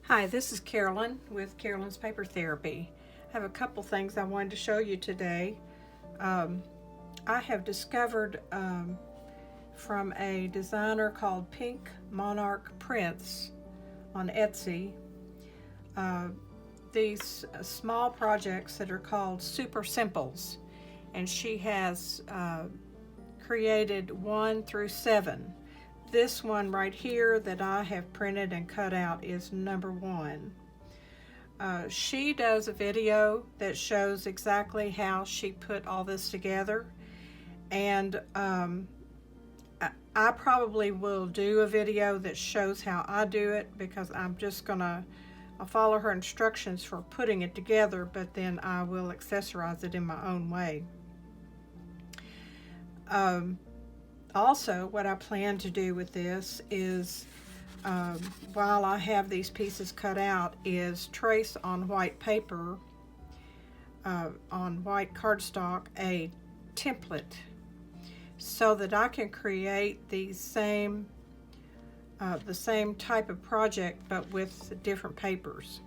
Hi, this is Carolyn with Carolyn's Paper Therapy. I have a couple things I wanted to show you today. I have discovered from a designer called Pink Monarch Prints on Etsy these small projects that are called Super Simples, and she has created 1 through 7. This one right here that I have printed and cut out is number 1. She does a video that shows exactly how she put all this together, and I probably will do a video that shows how I do it, because I'll follow her instructions for putting it together, but then I will accessorize it in my own way. Also, what I plan to do with this is, while I have these pieces cut out, is trace on white paper, on white cardstock, a template, so that I can create the same type of project but with different papers.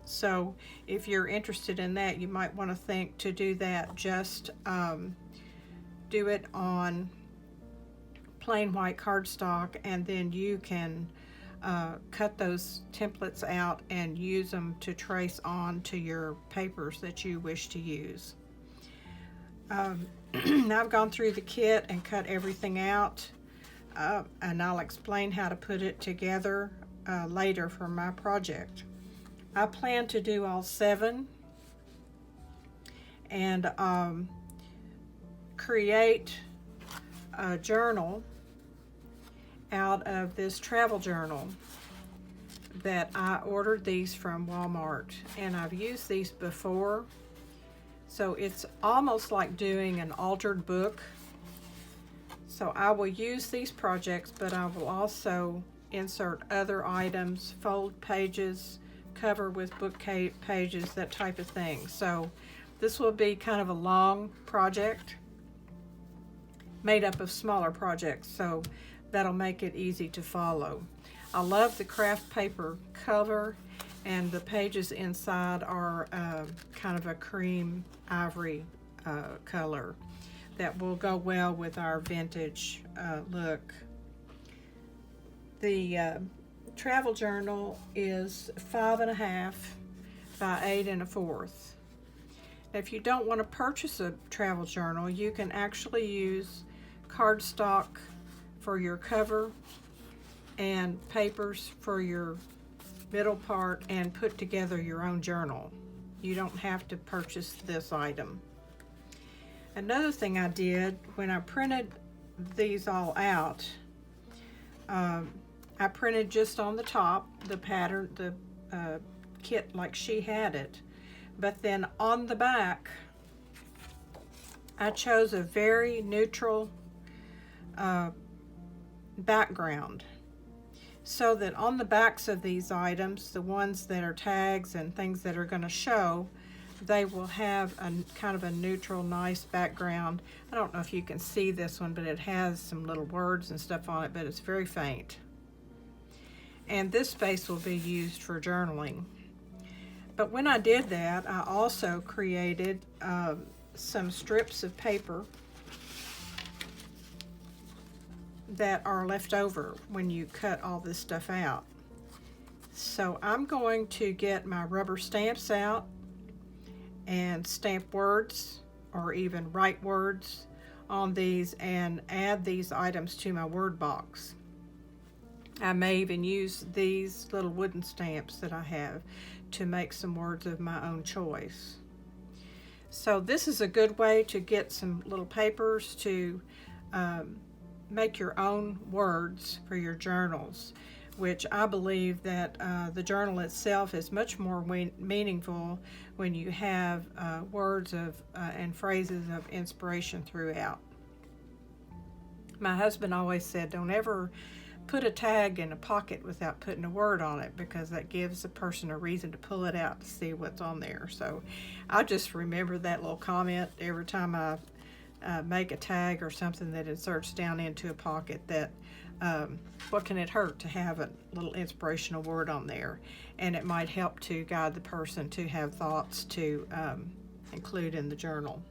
So if you're interested in that, you might want to think to do that. Just do it on plain white cardstock, and then you can cut those templates out and use them to trace on to your papers that you wish to use. I've gone through the kit and cut everything out, and I'll explain how to put it together later for my project. I plan to do all 7 and create a journal out of this travel journal that I ordered these from Walmart, and I've used these before, so it's almost like doing an altered book. So I will use these projects, but I will also insert other items, fold pages, cover with book pages, that type of thing. So this will be kind of a long project made up of smaller projects, so that'll make it easy to follow. I love the craft paper cover, and the pages inside are kind of a cream ivory color that will go well with our vintage look. The travel journal is 5.5 by 8 1/4. If you don't want to purchase a travel journal, you can actually use cardstock for your cover and papers for your middle part and put together your own journal. You don't have to purchase this item. Another thing I did when I printed these all out, I printed just on the top the pattern, the kit like she had it, but then on the back I chose a very neutral background, so that on the backs of these items, the ones that are tags and things that are going to show, they will have a kind of a neutral, nice background. I don't know if you can see this one, but it has some little words and stuff on it, but it's very faint. And this space will be used for journaling. But when I did that, I also created some strips of paper that are left over when you cut all this stuff out. So I'm going to get my rubber stamps out and stamp words, or even write words on these, and add these items to my word box. I may even use these little wooden stamps that I have to make some words of my own choice. So this is a good way to get some little papers to make your own words for your journals, which I believe that the journal itself is much more meaningful when you have words of and phrases of inspiration throughout. My husband always said, don't ever put a tag in a pocket without putting a word on it, because that gives a person a reason to pull it out to see what's on there. So I just remember that little comment every time I make a tag or something that inserts down into a pocket, that what can it hurt to have a little inspirational word on there? And it might help to guide the person to have thoughts to include in the journal.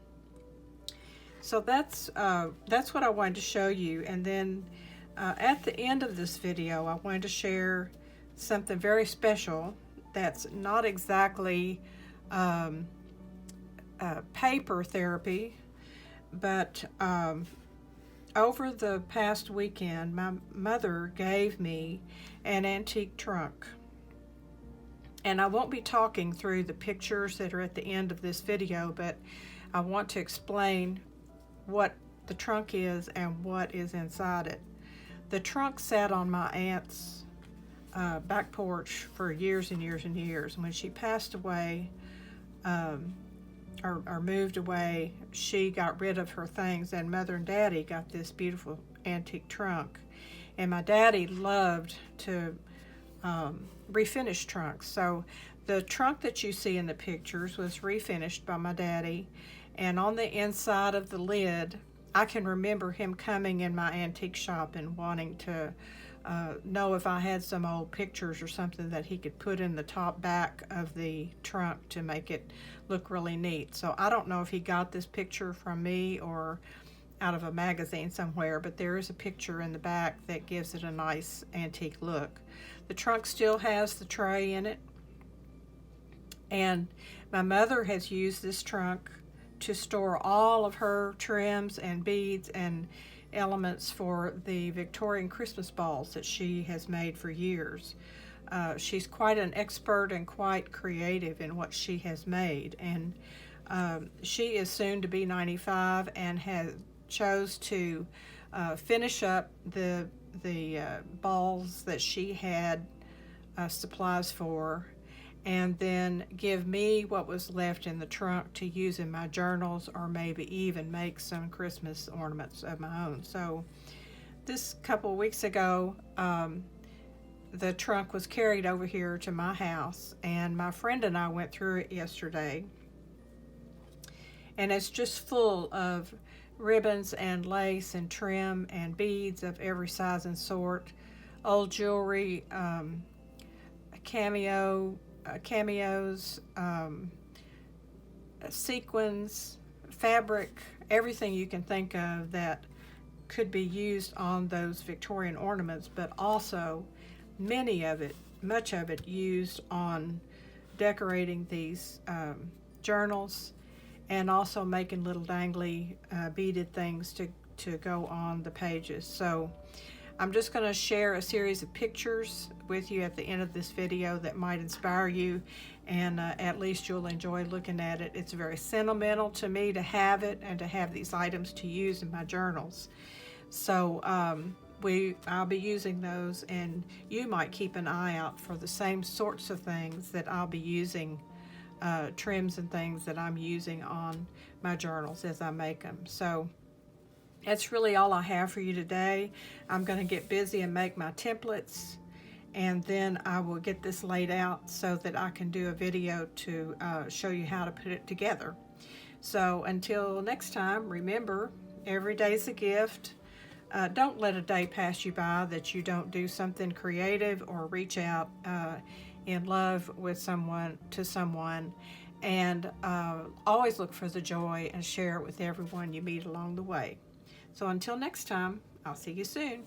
So that's what I wanted to show you. And then at the end of this video, I wanted to share something very special that's not exactly paper therapy, but over the past weekend, my mother gave me an antique trunk. And I won't be talking through the pictures that are at the end of this video, but I want to explain what the trunk is and what is inside it. The trunk sat on my aunt's back porch for years and years and years. And when she passed away, or moved away, she got rid of her things, and Mother and Daddy got this beautiful antique trunk. And my daddy loved to refinish trunks. So the trunk that you see in the pictures was refinished by my daddy, and on the inside of the lid, I can remember him coming in my antique shop and wanting to know if I had some old pictures or something that he could put in the top back of the trunk to make it look really neat. So I don't know if he got this picture from me or out of a magazine somewhere, but there is a picture in the back that gives it a nice antique look. The trunk still has the tray in it, and my mother has used this trunk to store all of her trims and beads and elements for the Victorian Christmas balls that she has made for years. She's quite an expert and quite creative in what she has made, and she is soon to be 95 and has chose to finish up the balls that she had supplies for, and then give me what was left in the trunk to use in my journals, or maybe even make some Christmas ornaments of my own. So this couple of weeks ago, the trunk was carried over here to my house, and my friend and I went through it yesterday, and it's just full of ribbons and lace and trim and beads of every size and sort, old jewelry, cameos, sequins, fabric, everything you can think of that could be used on those Victorian ornaments, but also much of it used on decorating these journals, and also making little dangly beaded things to go on the pages. So I'm just going to share a series of pictures with you at the end of this video that might inspire you, and at least you'll enjoy looking at it. It's very sentimental to me to have it and to have these items to use in my journals. So I'll be using those, and you might keep an eye out for the same sorts of things that I'll be using, trims and things that I'm using on my journals as I make them. So that's really all I have for you today. I'm going to get busy and make my templates, and then I will get this laid out so that I can do a video to show you how to put it together. So until next time, remember, every day's a gift. Don't let a day pass you by that you don't do something creative or reach out in love with someone, and always look for the joy and share it with everyone you meet along the way. So until next time, I'll see you soon.